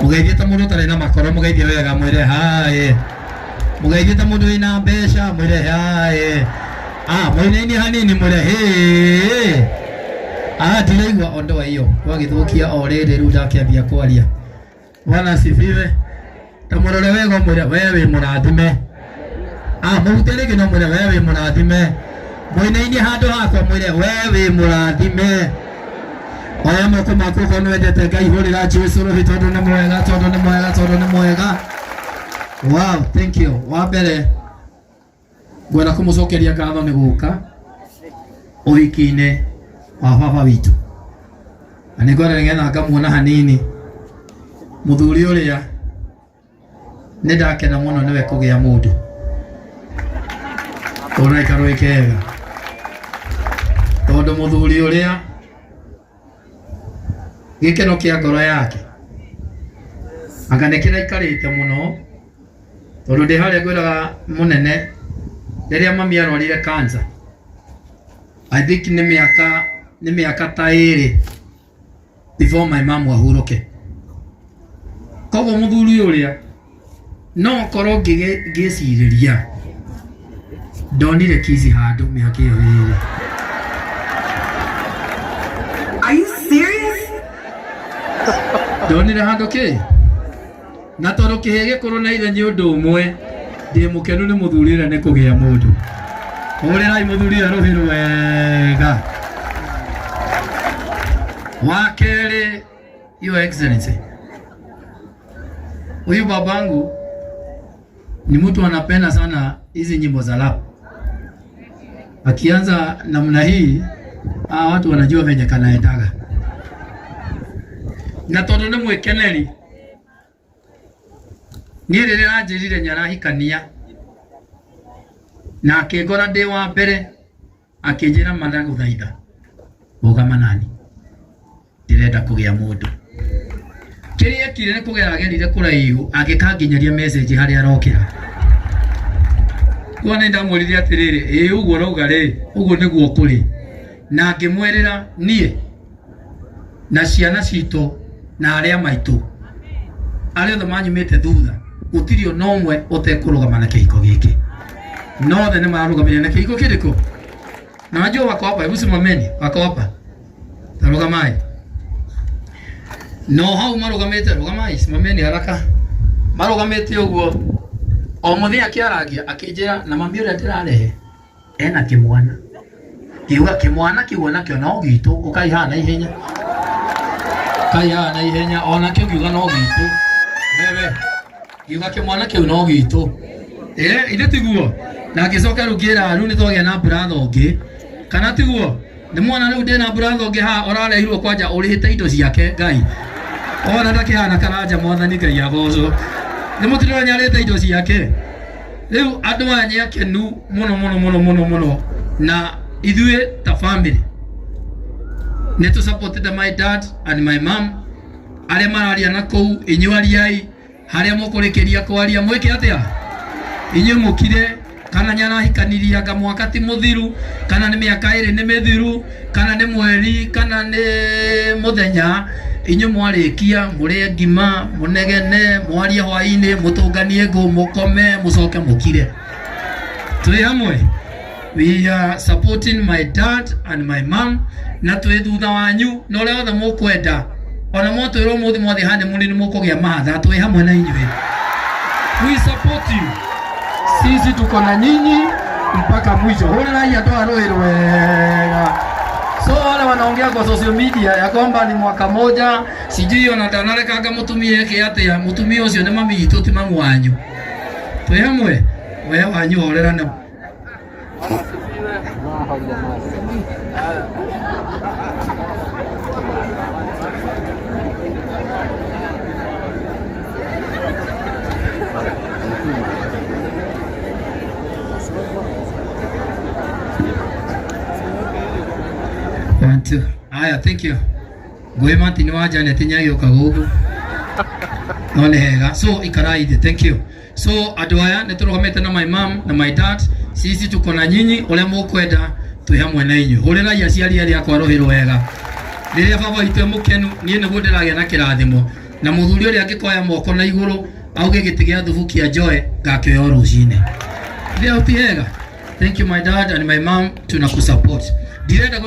Mugeithie ta mundu tari na makoro mugeithie wega mwire hai. Mugeithie ta mundu ina mbeca mwire hai. Mwine-ini hanini mwire hi. Ndiraigua ondoa iyo wagithukia o riri riu ndakiambia kwaria. Bwana asifiwe. Ta murore wega mwire wewe murathime. Murutere no mwire wewe murathime. Mwine-ini handu hakwa mwire wewe murathime. Oya moko mako kono wendete Ngai hurira Jesu ro tondu ni mwega tondu ni mwega tondu ni mwega. Wow, thank you. Wa mbere ngwenda kumucokeria ngatho ni guka uhiki-ini wa baba witu. Ani ngwenda ngetha ngamuona hanini muthuri uria ni ndakena muno niwe kugia mundu. Ona ikaro ikega. Tondu muthuri uria gikeno kia ngoro yake akanekira ikarite muno tondu ndi haria ngwiraga munene riria mami arwarire cancer. I think ni miaka ta iri before my mom wahuruke. Koguo muthuri uria no korwo ngiciriria ndonire kizi handu miaka iyo iri. Are you serious? Ndonire handu ki na tondu kihege kuru na ithe ni undu umwe ndi mukenu ni muthuri uria ni kugia mundu. Urirai muthuri uria ruhiru wega. Wakeri, Your Excellency, huyu babangu ni mtu anapenda sana hizi nyimbo za rap. Akianza namna hii watu wanajua venye kanaendaga. Na tondu ni mwikeneri ni riria anjirire nyarahikania na akingora ndi wa mbere akinjira maraguthaitha ugama nani ndirenda kugia mundu. Kiria kire ni kugeragerire kuraihu agikanginyaria message haria arokira. Kwa nenda mwirire atiriri uguo rauga ri uguo niguo kuri na ngimwerera nie na ciana citu na aria maitu aria othe manyumite thutha gutiri ona umwe utekurugama na kihiko giki. Nothe ni marugamire na kihiko kiriko. Na najua wako hapa, hebu simameni, wako hapa. Tarugamai. No hau marugamite, rugamai, simameni haraka. Marugamite uguo. O muthia akiaragia akinjira na mami uria ndirarehe ena kimwana. Kiuga kimwana kiuona kio no gitu ukaihana ihenya. Kaihana ihenya ona kio kiuga no gitu. Wewe kiuga kimwana kio no gitu. Inde tiguo. Na gicoka rugira riu ni twagia na brother ungi kana tiguo ni mwana riu ndi na brother ungi ha orarehirwo kwanja urihite indo ciake Ngai ona ndakihana karanja mwathani Ngai agocwo ni mutiro nyarite indo ciake riu andu anya akenu muno na ithue ta family ne to supported my dad and my mom aria mararia na kou inyuariai haria mukurikiria kwaria mwike atia inyu mukire kana nyana hikaniria nga mwaka ti muthiru kana ni miaka iri ni mithiru kana ni mweri kana ni muthenya inyu mwarikia murie ngima munegene mwarie hwaini mutunganie ngo mukome mucoke mukire tuli hamwe. We are supporting my dad and my mom na tuli thutha wanyu no le othe mukwenda ona mwatwirwo muthi mwathi hande munini mukugia mahatha tuli hamwe na inyuĩ. We support you. Sisi tuko na nyinyi mpaka mwisho. Hurirai andu a Ruiru wega. So wale wanaongea kwa social media ya kwamba ni mwaka moja sijui ona ndanarekaga mutumie ki atia mutumie ucio ni mami itu ti mamu wanyu. Twi hamwe we wanyu horera na Aya, thank you. Gwema tini waja netinya yoka gugu. None hega. So ikaraide, thank you. So aduaya neturogamete na my mom na my dad. Sisi tuko na nyinyi ole mukwenda twi hamwe na inyu. Horera ya ciari aria kwa Ruiru wega. Riria baba itu mukenu nie ne gudiragia na kirathimo. na muthuri uri angikoya moko na iguru auge giti gia thubu kia Joe ngakioya rucine leo tiega. Thank you my dad and my mom, tunakusupport. Direnda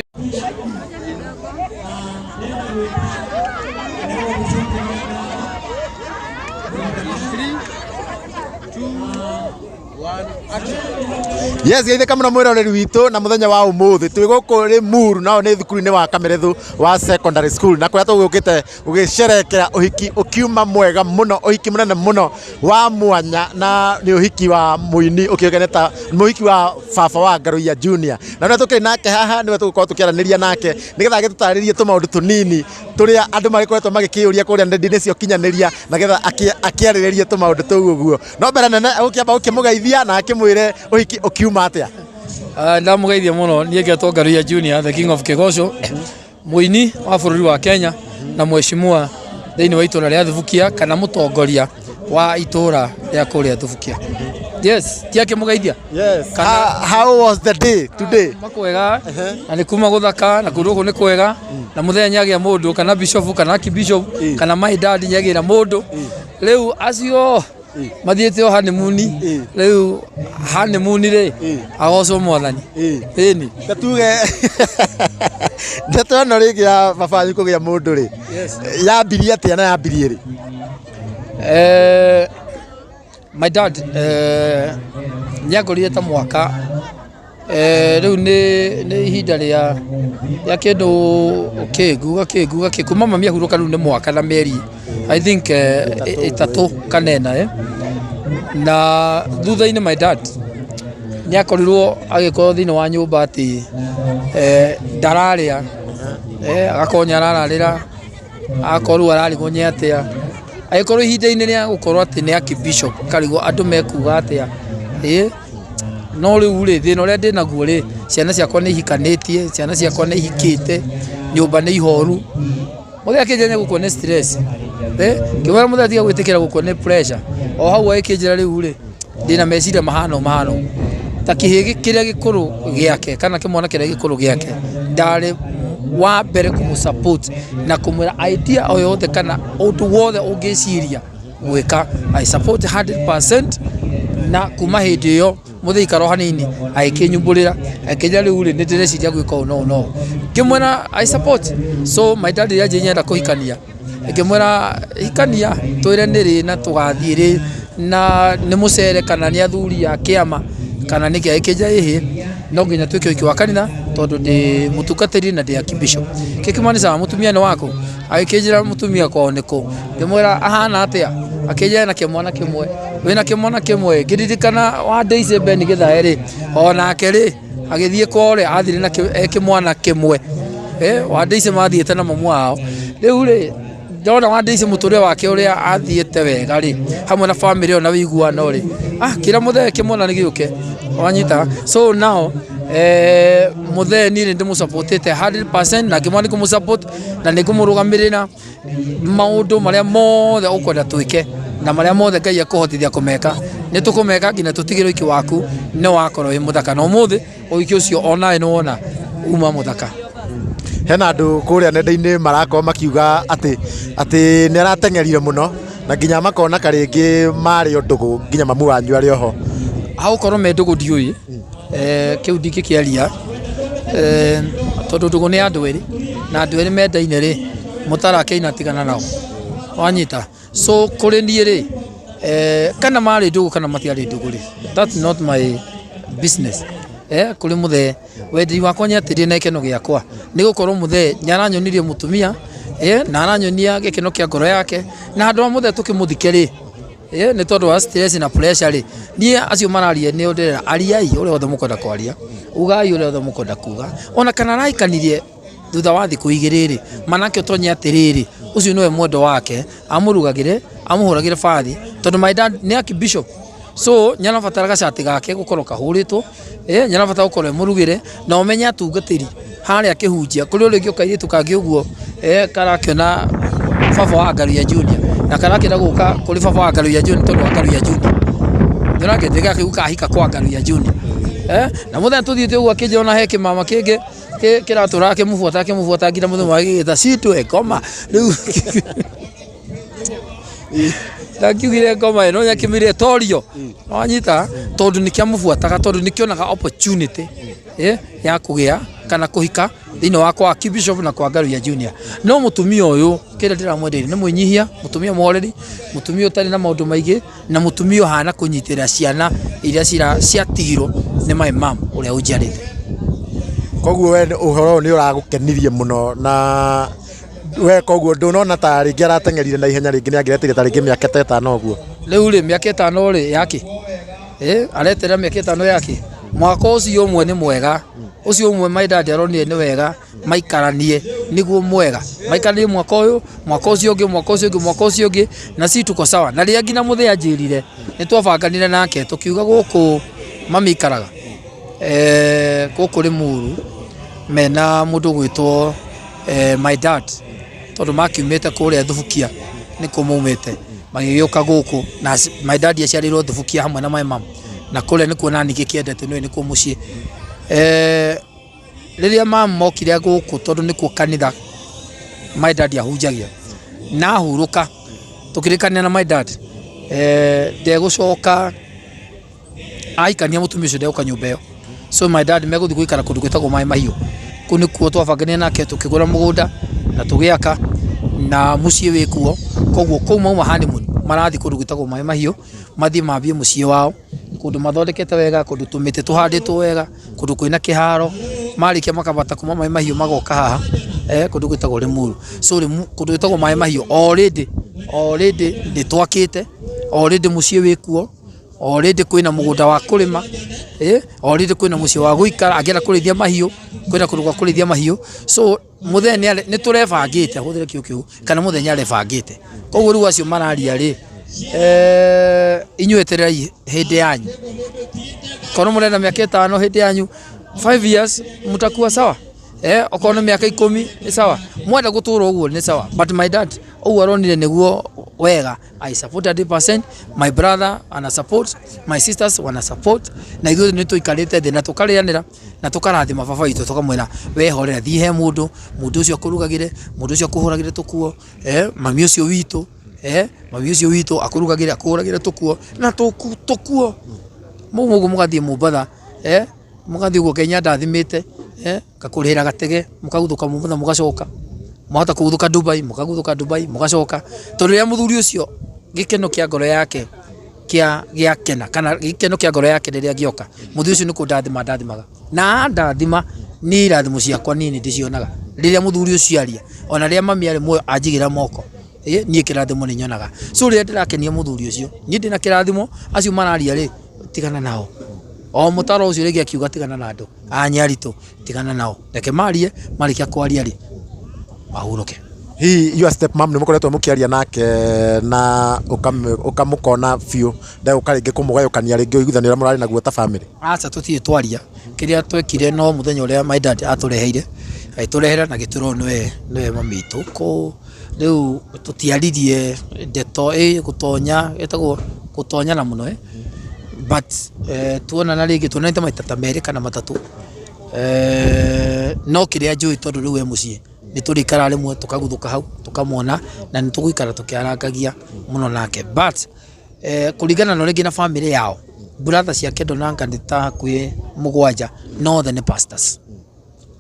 Yes, gaithe kamuna mwiroreri witu na muthenya wa umuthi twi guku ri Muru nao ni thukuru-ini wa Kamerethu wa secondary school na kuria tugukite ugisherekera uhiki ukiuma mwega muno, uhiki munene muno wa mwanya, na ni uhiki wa muini ukigeneta muhiki wa baba wa Ngaruiya Junior, na nä tukiri nake haha nä tugukorwo tukiaraniria nake nigetha agitutaririe tumaundu tunini turia andu magikoretwo magikiuria kuria ndendi-ini cio kinyanĩria na getha akiarĩrĩrie tumaundu tou uguo. No mbere nene ukiamba ukimugeithia na akimwire uhiki ukiuma atia? Ndamugeithia muno, niĩ ngetwo Ngaruiya Junior, the king of Kigosho, muini wa bũrũri wa Kenya na mheshimiwa thĩinĩ wa itũra rĩa Thubukia kana mũtongoria wa itũra rĩa kũrĩa Thubukia. Yes, tiake mugeithia. Yes. How was the day today? Makwega na nĩ kuma gũthaka na kũndũ gũkũ nĩ kwega na mũthenya nyagĩa mũndũ kana bishop kana archbishop kana my dad nyagĩra mũndũ rĩu acio mathiĩte o honeymoon rĩu honeymoon rĩ agocwo mwathani ĩni gatuge ndeto ĩno rĩngĩ ya baba wanyu kũgĩa mũndũ rĩ yambirie atĩa na yambirie rĩ? My dad nyagorire ta mwaka riu ni ihinda ria kindu kinguga kuma mami ahuruka riu ni mwaka na meri I think itatu kanena na thutha-ini my dad nĩakorirwo agĩkorwo thĩinĩ wa nyũmba atĩ ndararĩa agakorwo nĩarararĩra agakorwo ararigwo nĩ atĩa agĩkorwo ihinda-inĩ rĩa gũkorwo atĩ nĩ archbishop karigwo andũ mekuga atĩa no rĩu rĩ thĩna ũrĩa ndĩnaguo rĩ ciana ciakwa nĩ ihikanĩtie, ciana ciakwa nĩ ihikĩte, nyũmba nĩ ihoru, mũthee akĩnjania gũkwo nĩ stress kĩmwĩra mũthee atiga gwĩtĩkĩra gũkwo nĩ pressure o hau agĩkĩnjĩra rĩu rĩ ndĩna meciria mahano ta kĩhĩ kĩrĩa gĩkũrũ gĩake kana kĩmwana kĩrĩa gĩkũrũ gĩake ndarĩ wa mbere kũmũsupport na kũmwĩra idea o yothe kana ũndũ wothe ũngĩciria gwĩka I support 100%, na kuma hĩndĩ ĩyo mũthee ikaro hanini agĩkĩnyumbũrĩra akĩnjĩra rĩu rĩ nĩ ndĩreciria gwĩka ũũ no ngĩmwĩra I support. So my dad rĩrĩa nyenda kũhikania ngĩmwĩra hikania twĩre nĩ rĩ na tũgathiĩ rĩ na nĩ mũcere kana nĩ athuri a kĩama kana nĩ kĩĩ kĩnja ĩhĩ no nginya twĩke ũhiki wa kanitha tondũ ndĩ mũtungatĩri na ndĩ archbishop. Kĩkĩmaanica mũtumia nĩ waku? Agĩkĩnjĩra mũtumia kwao nĩ kũ? Ngĩmwĩra ahana atĩa? Akĩnjĩra na kĩmwana kĩmwe. Wĩna kĩmwana kĩmwe? Ngĩririkana wa Daisy Ben Gĩthae rĩ onake rĩ agĩthiĩ kwao rĩ athire na kĩmwana kĩmwe wa Daisy mathiĩte na mamu wao. Rĩu rĩ ndona wa Daisy mũtũrĩre wake ũrĩa athiĩte wega rĩ hamwe na family ĩyo na wĩiguano rĩ kĩra mũthee kĩmwana nĩ gĩũke wanyita. So now mũthee niĩ nĩ ndĩmũsupportĩte 100% na ngĩmwani kũmũsupport na nĩ ngũmũrũgamĩrĩra maũndũ marĩa mothe ũkwenda twĩke na marĩa mothe Ngai akũhotithia kũmeka nĩ tũkũmeka nginya tũtigĩre ũhiki waku nĩ wakorwo wĩ mũthaka na ũmũthĩ ũhiki ũcio onawe nĩ wona uma mũthaka. Hena andũ kũrĩa nenda-inĩ marakorwo makiuga atĩ nĩ arateng'erire mũno na nginya makona karĩngĩ marĩ ndũgũ nginya mamu wanyu arĩ oho. Hagũkorwo me ndũgũ ndiũĩ kĩu ndingĩkĩaria tondũ ndũgũ nĩ andũ erĩ na andũ erĩ mendaine rĩ mũtarakĩina tigana nao wanyita. So kũrĩ niĩ rĩ kana marĩ ndũgũ kana matiarĩ ndũgũ rĩ that's not my business. Kũrĩ mũthee wendi wakwa nyatĩrie na gĩkeno gĩakwa nĩ gũkorwo mũthee nĩaranyonirie mũtumia na aranyonia gĩkeno kĩa ngoro yake na andũ a mũthee tũkĩmũthike rĩ nĩ tondũ wa stress na pressure rĩ niĩ acio mararia nĩ ndĩrera ariai ũrĩa wothe mũkwenda kwaria ugai ũrĩa wothe mũkwenda kuga ona kana araikanirie thutha wa thikũ igĩrĩ rĩ manake ũtonye atĩrĩrĩ ũcio nĩwe mwendo wake amũrugagĩre amũhũragĩre bathi tondũ my dad nĩ archbishop. So nyanabatara gacati gake gũkorwo kahũrĩtwo nyanabatara gũkorwo mũrugĩre na ũmenye atungatĩri harĩa kĩhunjia kũrĩ ũrĩa ũkairĩtu kangĩ ũguo karakĩona baba wa Ngaruiya Junior na karakĩenda gũka kũrĩ baba wa Ngaruiya Junior tondũ wa Ngaruiya Junior ndĩrakĩenda gagĩũka ahika kwa Ngaruiya Junior na mũthenya tũthiĩte ũguo akĩnjĩra ona he kĩmama kĩngĩ kĩratũra kĩmũbuata nginya mũthenya wagĩgĩta citũ ekoma rĩu ndakiugire ngoma ĩno nyakĩmire torio wanyita tondu nikiamubuataga tondu nikionaga opportunity ya kũgĩa kana kũhika thĩinĩ wakwa Archbishop na kwa Ngaruya Junior no mutumia ũyũ kĩrĩa ndĩramwenderia nĩ mwĩnyihia mutumia mũhoreri mutumia ũtarĩ na maũndũ maingĩ na mutumia ũhana kũnyitĩrĩra ciana iria ciatigirwo nĩ my mom ũrĩa ũnjiarĩte. Koguo we ũhoro nĩ ũragũkenirie mũno na we koguo ndũnona ta rĩngĩ arateng'erire na ihenya rĩngĩ nĩ angĩreteire ta rĩngĩ mĩaka 5 ũguo. Rĩu rĩ mĩaka 5 rĩ yake areterera mĩaka 5 yake mwaka ũcio ũmwe nĩ mwega ũcio ũmwe my dad aronire nĩ wega maikaranie nĩguo mwega maikaranie mwaka ũyũ mwaka ũcio ũngĩ mwaka ũcio ũngĩ mwaka ũcio ũngĩ na si tuko sawa na rĩrĩa nginya mũthĩ anjĩrire nĩ twabanganire nake tũkiuga gũkũ mamikaraga gũkũ Limuru mena mũndũ gwĩtwo my dad tondu makiumĩte kũrĩa Thubukia nĩ kũmumĩte magĩgĩũka gũkũ na my dad aciarĩirwo Thubukia hamwe na my mom na kũrĩa nĩ kuona ningĩ kĩendete nĩ kuo mũciĩ rĩrĩa mokire gũkũ tondu nĩ kuo kanitha my dad ahunjagia na hurũka tũkĩrĩkania na my dad ndegũcoka aikania mũtumia ũcio ndegũka nyũmba ĩyo so my dad megũthiĩ gũikara kũndũ gwĩtagwo Maĩ Mahiũ kũu nĩkuo twabangania nake tũkĩgũra mũgũnda na tũgĩaka na mũciĩ wĩ kuo koguo kũu mauma honeymoon marathiĩ kũndũ gwĩtagwo Maĩ Mahiũ mathiĩ mambie mũciĩ wao kũndũ mathondekete wega kũndũ tũmĩtĩ tũhandĩtwo wega kũndũ kwĩna kĩharo marĩkia makabata kuma Maĩ Mahiũ magoka haha kũndũ gwĩtagwo Limuru so kũndũ gwĩtagwo Maĩ Mahiũ already nĩ twakĩte already mũciĩ wĩ kuo already kwĩna mũgũnda wa kũrĩma already kwĩna mũciĩ wa gũikara angĩenda kũrĩithia mahiũ kwĩna kũndũ gwa kũrĩithia mahiũ so mũthenya nĩ tũrebangĩte hũthĩre kĩu kana mũthenya arebangĩte koguo rĩu acio mararia rĩ inyuĩ etererai hĩndĩ yanyu korwo mũrenda mĩaka 5 hĩndĩ yanyu 5 years mutakuwa sawa okorwo nĩ mĩaka 10 nĩ sawa mwenda gũtũra ũguo nĩ sawa but my dad ũguo aronire nĩguo wega I support 100% my brother ana support my sisters wana support na ithuĩ nĩ tũikarĩte thĩ na tũkarĩanĩra na tũkarathima baba witũ tũkamwĩra wehorera thiĩ he mũndũ ũcio akũrugagĩre mũndũ ũcio akũhũragĩre tũkuo mami ũcio witũ mami ũcio witũ akũhũragĩre tũkuo na tũkuo mũguo mũgathiĩ Mombatha mũgathiĩ ũguo Kenya ndathimĩte kakũrĩhĩra gatege mũkaguthũka Mombatha mũgacoka mwahota kũguthũka Dubai mũkaguthũka Dubai mũgacoka tondũ rĩrĩa mũthuri ũcio gĩkeno kĩa ngoro yake gĩakena kana gĩkeno kĩa ngoro yake rĩrĩa gĩoka mũthuri ũcio nĩ kũndathimaga na ndathima nĩ irathimo ciakwa nini ndĩcionaga rĩrĩa mũthuri ũcio aria ona rĩrĩa mami arĩ muoyo anjigĩra moko niĩ kĩrathimo nĩ nyonaga so rĩrĩa ndĩrakenia mũthuri ũcio niĩ ndĩna kĩrathimo acio mararia rĩ tigana nao o mũtaro ũcio rĩngĩ akiuga tigana na andũ anyaritũ tigana nao reke marie marĩkia kwaria rĩ mahurũke. Hihi your step mom nĩ mũkoretwo mũkĩaria nake na ũkamũkona biũ ndagũka rĩngĩ kũmũgayũkania rĩngĩ ũiguithanio ũrĩa mũrarĩ naguo ta family? Aca tũtirĩ twaria kĩrĩa twekire no mũthenya ũrĩa my dad atũreheire agĩtũrehera na gĩtũrwo nĩwe mami witũ rĩu tũtiaririe ndeto gũtonya etagwo gũtonyana mũno but tuonana rĩngĩ tuonanĩte maita ta merĩ kana matatũ no kĩrĩa njũĩ tondũ rĩu mũciĩ nĩ tũrĩikara rĩmwe tũkaguthũka hau tũkamwona na nĩ tũgũikara tũkĩarangagia mũno nake but kũringana na rĩngĩ na family yao brother ciake ndonanga nĩ ta hakuhĩ 7 nothe nĩ pastors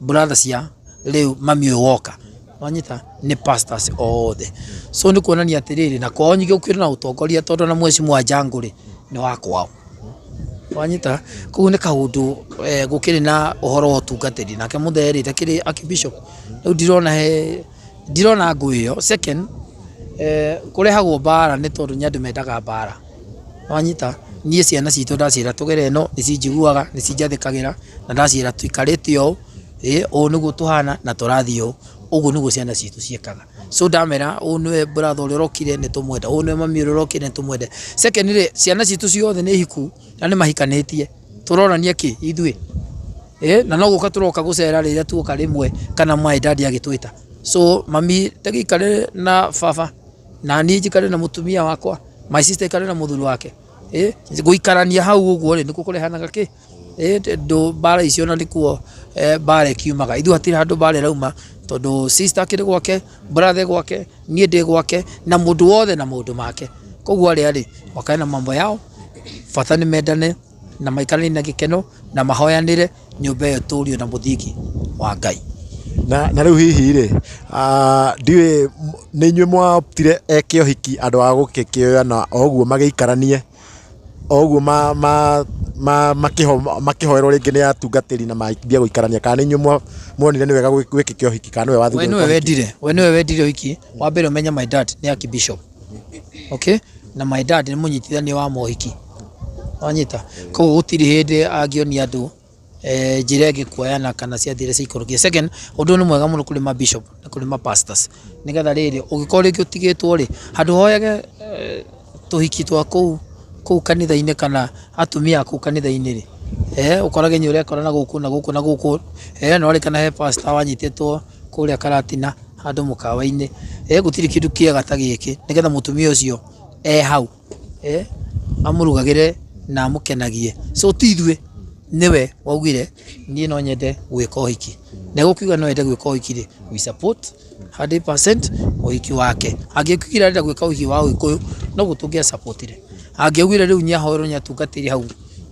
brother cia rĩu mami ũyũ woka wanyita nĩ pastors othe so nĩ kuonania atĩrĩrĩ na kwao nyingĩ gũkĩrĩ na ũtongoria tondũ na mweci mwa Jangũ nĩ wa kwao wanyita kũu nĩ kaũndũ gũkĩrĩ na ũhoro wa ũtungatĩri nake mũthee takĩrĩ Archbishop rĩu ndirona ngũ ĩyo second kũrehagwo mbara nĩ tondũ nyandũ mendaga mbara wanyita niĩ ciana citũ ndaciĩra tũgere ĩno nĩcinjiguaga nĩcinjathĩkagĩra na ndaciĩra tũikarĩte ũũ ũũ nĩguo tũhana na tũrathiĩ ũũ ũguo nĩguo ciana citũ ciĩkaga so ndamera ũũ nĩwe brother ũrĩa ũrokire nĩ tũmwenda ũũ nĩwe mami ũrĩa ũrokire nĩ tũmwenda second rĩ ciana citũ ciothe nĩ hiku na nĩ mahikanĩtie tũrorania kĩ ithuĩ na no gũka tũroka gũcera rĩrĩa tuoka rĩmwe kana my dad agĩtwĩta so mami ndagĩikare na baba na niĩ njikare na mũtumia wakwa my sister ikare na mũthuri wake gũikarania hau ũguo rĩ nĩkuo kũrehanaga kĩ ndũ mbara icio na nĩkuo mbara ĩkiumaga ithuĩ hatirĩ handũ mbara ĩrauma tondu sister kiri gwake brother gwake nie ndi gwake na mundu wothe na maundu make koguo ari wakaena mambo yao fatani medane na maikarani na gikeno na mahoyanire nyumba yo turio na muthingi wa Ngai na riu hihi ri ndiwe ni nywe mwatire eke ohiki andu a gukikioya na oguo magiikaranie oguo makihoerwo ringi ni atungatiri na maibia guikarania kana ni nywe mwonire ni wega gwikikio ohiki kana we wathu we niwe wendire ohiki wa mbere umenya my dad ni Archbishop okay na my dad ni munyitithania wa mohiki wanyita koguo gutiri hindi angionia andu njira ngikuoyana kana ciathire ciikorokia second undu ni mwega muno kuri ma bishop na kuri ma pastors nigetha riri ugikorwo ringi utigitwo ri handu hoyage tuhiki twa kuu kanitha-ini kana atumia kuu kanitha-ini ri ukorage nyi urekora na guku na guku na guku no ri kana he pastor wanyititwo kuria Karatina handu mukawa-ini gutiri kindu kiega ta giki nigetha mutumia ucio hau amurugagire na amukenagie so tithwe niwe waugire nie no nyende gwika ohiki na gukiuga no yende gwika ohiki ri we support 100% ohiki wake angikira renda gwika ohiki wa Gikuyu no gutungia support ri angiugire riu nya hoero nya tungatiri hau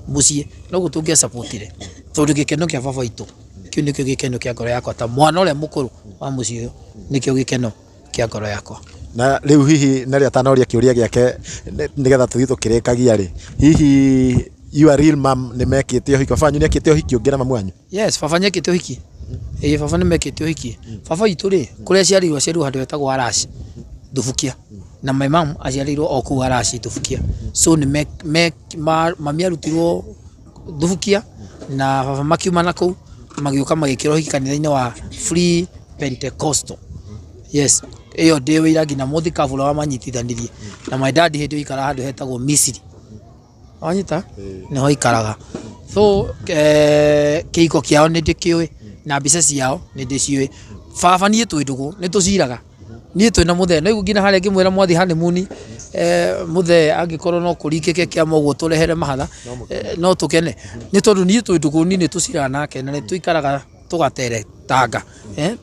mucie no gutungia support ri tondu gikeno kia baba itu kiu nikio gikeno kia ngoro yakwa ta mwana uria mukuru wa mucie uyu nikio gikeno kia ngoro yakwa na riu hihi na ria tanoria kiuria giake nigetha tuthi tukirikagia ri hihi you are real mom ni mekite ohiki baba ni ekite ohiki ungi na mamu wanyu yes baba ni ekite ohiki baba ni mekite ohiki baba itu ri kuria ciarirwo handu hetagwo Arashi Thubukia na my mom aciarirwo oku Arashi Thubukia so ni mami arutirwo Thubukia na baba makiuma na kuu magioka magikira ohiki kanitha-ini wa Free Pentecostal yes iyo ndiwe iragi na muthi kabula wa manyitithanirie na my dad hindi ikara handu hetagwo Misiri wanyita niho ikaraga so kiiko kiao ni ndikiwe na mbica ciao ni ndiciwe baba nie twi ndugu ni tuciraga nie twi na muthe no ngina haria ngimwira mwathi honeymoon muthe angikorwo no kurikike kiama uguo turehere mahatha no tukene ni tondu nie twi ndugu ni tuciraga nake na ni tuikaraga tugatere tanga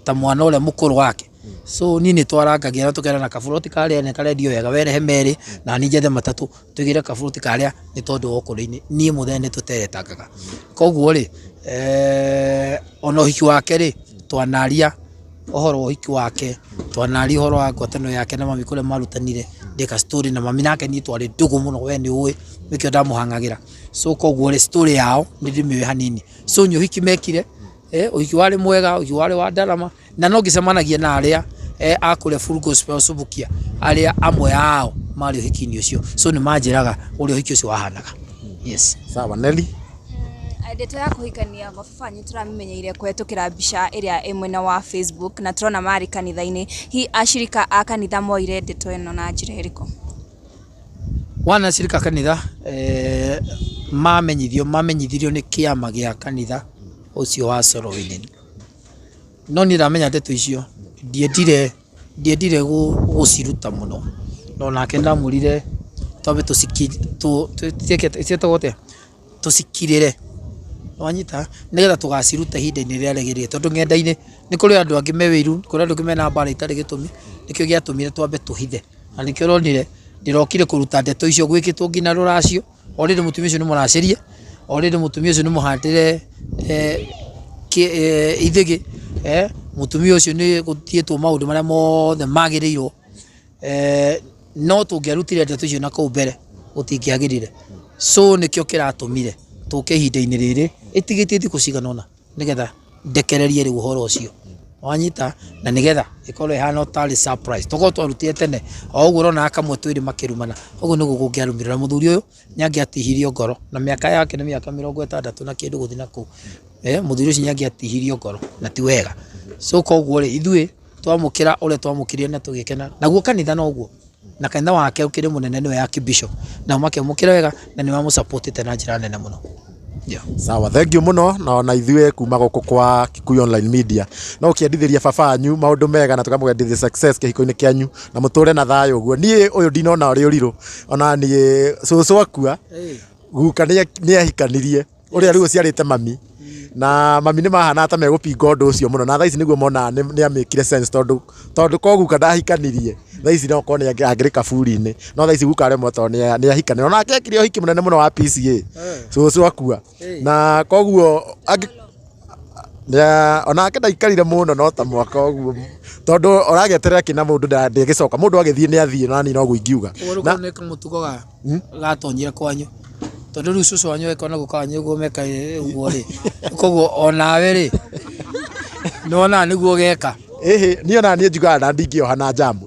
ta mwana uria mukuru wake so nini twarangagira na tukera na kaburoti karia ne karendio wega werehe meri na ni njethe matatu tugire kaburoti karia ni tondu okuri-ini nie muthene tuteretangaga koguo ri ono hiki wake ri twanaria ohoro hiki wake twanaria ohoro wa ngwatano yake na mami kule marutanire ndika story na mami nake ni twari ndugu muno we ni uwi nikio ndamuhangagira so koguo ri story yao ni ndimiwe hanini so nyo hiki mekire uhiki wari mwega uhiki wari wa ndarama na no ngicemanagia na aria akure Full Gospel Thubukia aria amwe ao mari uhiki-ini ucio so ni manjiraga uri uhiki ucio wahanaga yes sawa Nelly ndeto ya kuhikania mababanyu turamenyeire kwetukira mbica iria imwena wa Facebook na turona mari kanitha-ini hi ashirika a kanitha moire ndeto eno na njira iriko wana shirika kanitha mamenyithirio ni kiama gia kanitha ucio wa Sorowini no ni ramenya ndeto icio ndiendire guciruta muno no nake ndamurire twabe tusikirire wanyita nigetha tugaciruta ihinda-ini riria rigirie tondu ng'enda-ini ni kuri andu angi mewiru kuri andu mena mbara itari gitumi nikio giatumire twambe tuhithe na nikio ronire ndirokire kuruta ndeto icio gwikitwo ngina ruracio already mutumia ucio ni muracirie already mutumia ucio ni muhandire ithigi mutumia ucio ni gutietwo maundu maria mothe magirirwo no tungiarutire ndeto icio na kou mbere gutingiagirire so nikio kiratumire tuke ihinda-ini riri itigitie thiku ciganona nigetha ndekererie riu uhoro ucio wanyita na nigetha ikorwo ihana tari surprise tuko twarutire tene oguo rona akamwe twiri makirumana oguo niguo gungiarumirira muthuri uyu nyangiatihirio ngoro na miaka yake ni miaka 60 na kindu guthi na ku muthuri ucio nyangiatihirio ngoro na ti wega so koguo ri ithui twamukira ule twamukirie na tugikena naguo kanitha noguo na kanitha wake ukiri munene niwe Archbishop na makemukira wega na ni mamusupportite na njira nene muno. Yeah. Sawa, thank you muno na ithuĩ kuma gũkũ kwa Kikuyu Online Media no ũkĩendithĩria baba anyu maũndũ mega na tũkamũgendithia success kĩhiko-inĩ kĩanyu na mũtũre na thayũ ũguo. Niĩ ũyũ ndinona ũrĩ ũrirũ ona niĩ cũcũ akua guka nĩ ahikanirie ũrĩa rĩu ciarĩte mami na mami nĩ mahana ta megũpinga ũndũ ũcio mũno na thaa ici nĩguo mona nĩ amĩkire sense tondũ koguka ndahikanirie thaa ici no korwo nĩ angĩrĩ kaburi-inĩ no thaa ici guka aremwo tondũ nĩ ahikanire ona akekire ũhiki mũnene mũno wa PCA cũcũ akua na koguo onake ndaikarire mũno no ta mwaka ũguo tondũ ũrageterera kĩna mũndũ ndĩgĩcoka mũndũ agĩthiĩ nĩ athiĩ no nani noguo ingiuga na nĩ kamũtugo gatonyire kwanyu tondũ rĩu cũcũ wanyu ekona gũkanyu ũguo meka ũguo rĩ koguo onawe rĩ nĩwona nĩguo geka niĩ ona niĩ njugaga na ndingĩoha na jamu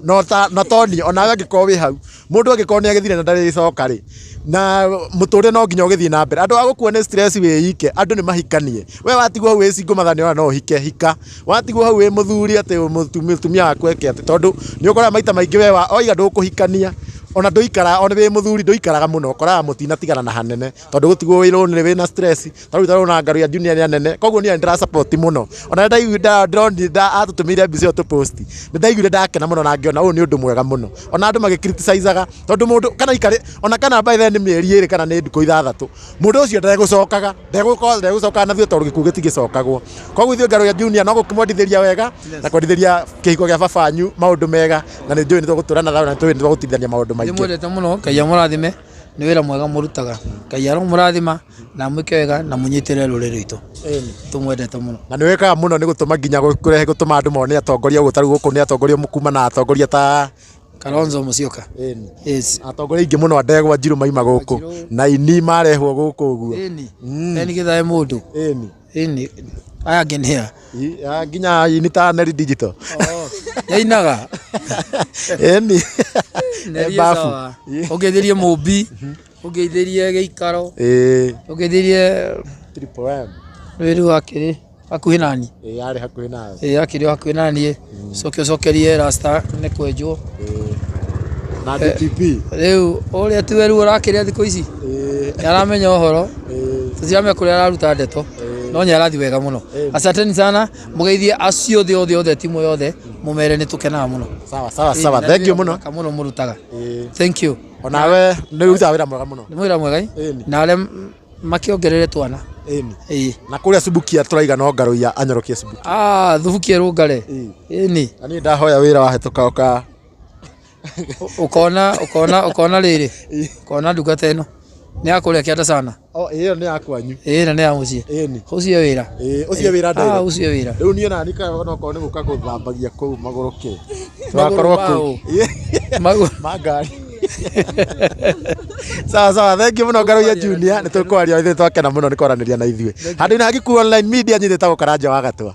na toni onawe angĩkorwo wĩ hau mũndũ angĩkorwo nĩ agĩthire na ndarĩcoka rĩ na mũtũrĩre no nginya ũgĩthiĩ na mbere andũ agũkua nĩ stress wĩ ike andũ nĩ mahikanie we watigwo hau wĩ single mother nĩ ona no ũhike hika watigwo hau wĩ mũthuri atĩ mũtumia waku eke atĩ tondũ nĩ ũkoraga maita maingĩ we oiga ndũkũhikania ona ndũikara ona wĩ mũthuri ndũikaraga mũno ũkoraga mũtinatigana na hanene tondũ gũtigwo wĩrwo nĩ wĩna stress tarĩu na Ngaru ya Junior nĩ anene koguo niĩ ndĩra support mũno ona atũtũmĩire mbica ĩyo tũpost nĩ ndaiguire ndakena mũno na ngĩona ũyũ nĩ ũndũ mwega mũno ona andũ magĩcriticizaga tondũ mũndũ kana ikare ona kana by then nĩ mĩeri ĩrĩ kana nĩ ndukũ ithathatũ mũndũ ũcio ndegũcokaga na thio tondũ gĩkuũ gĩtigĩcokagwo koguo ithuĩ Ngaru ya Junior no gũkĩmwendithĩria wega na kwendithĩria kĩhiko gĩa babanyu maũndũ mega na nĩ njũĩ nĩ tũgũtũra na thayũ na nĩ tũgũtithania maũndũ maingĩ ndĩmwendete mũno Ngai amũrathime nĩ wĩra mwega mũrutaga Ngai aromũrathima na mwĩke wega na mũnyitĩrĩre rũrĩrĩ rwitũ tũmwendete mũno na nĩ wĩkaga mũno nĩ gũtũma nginya gũtũma andũ mone atongoria ũguo tarĩu gũkũ nĩ atongoria mũkuma na atongoria ta Kalonzo Musyoka atongoria ingĩ mũno Ndegwa Njirũ maima gũkũ na ini marehwo gũkũ ũguo eni gĩthae mũndũ aya ngĩnĩa nginya ini ta Neri Digital yainaga eni bafu ũgeithĩrie mũmbi ũgeithĩrie gĩikaro ũgeithĩrie Triple M rĩu akĩrĩ hakuhĩ nani yarĩ hakuhĩ nawe akĩrĩ hakuhĩ nani cokerie rasta nĩ kwenjwo na DTP rĩu ũrĩa tiwe rĩu ũrakĩrĩa thikũ ici nĩaramenya ũhoro tũtiramenya kũrĩa araruta ndeto no nĩarathi wega mũno asanteni sana mũgeithie acio othe timu yothe mũmere nĩ tũkenaga mũno sawa thank you mũno mũno mũrutaga thank you onawe nĩ ũrutaga wĩra mwega mũno nĩ wĩra mwega na arĩa makĩongerere twana na kũrĩa Subukia tũraiga no Ngaru ya anyorokie Subukia Thubukia rũngare niĩ ndahoya wĩra wahetũka ũka ukona rĩrĩ ukona ndungata ĩno nĩ yakũrĩa kĩanda sana ĩyo nĩ yakwanyu na nĩ ya mũciĩ ũcio wĩra ũcio wĩra rĩu niĩ na nika onokorwo nĩ gũka gũthambagia kũu magũrũ kĩ twakorwo kũu mangari sawa thank you mũno Ngaru ya Junior nĩ tũkwaria ithuĩ twakena mũno nĩ kwaranĩria na ithuĩ handũ-inĩ hangĩ Online Media nyitĩtagwo Karanja wa Gatwa.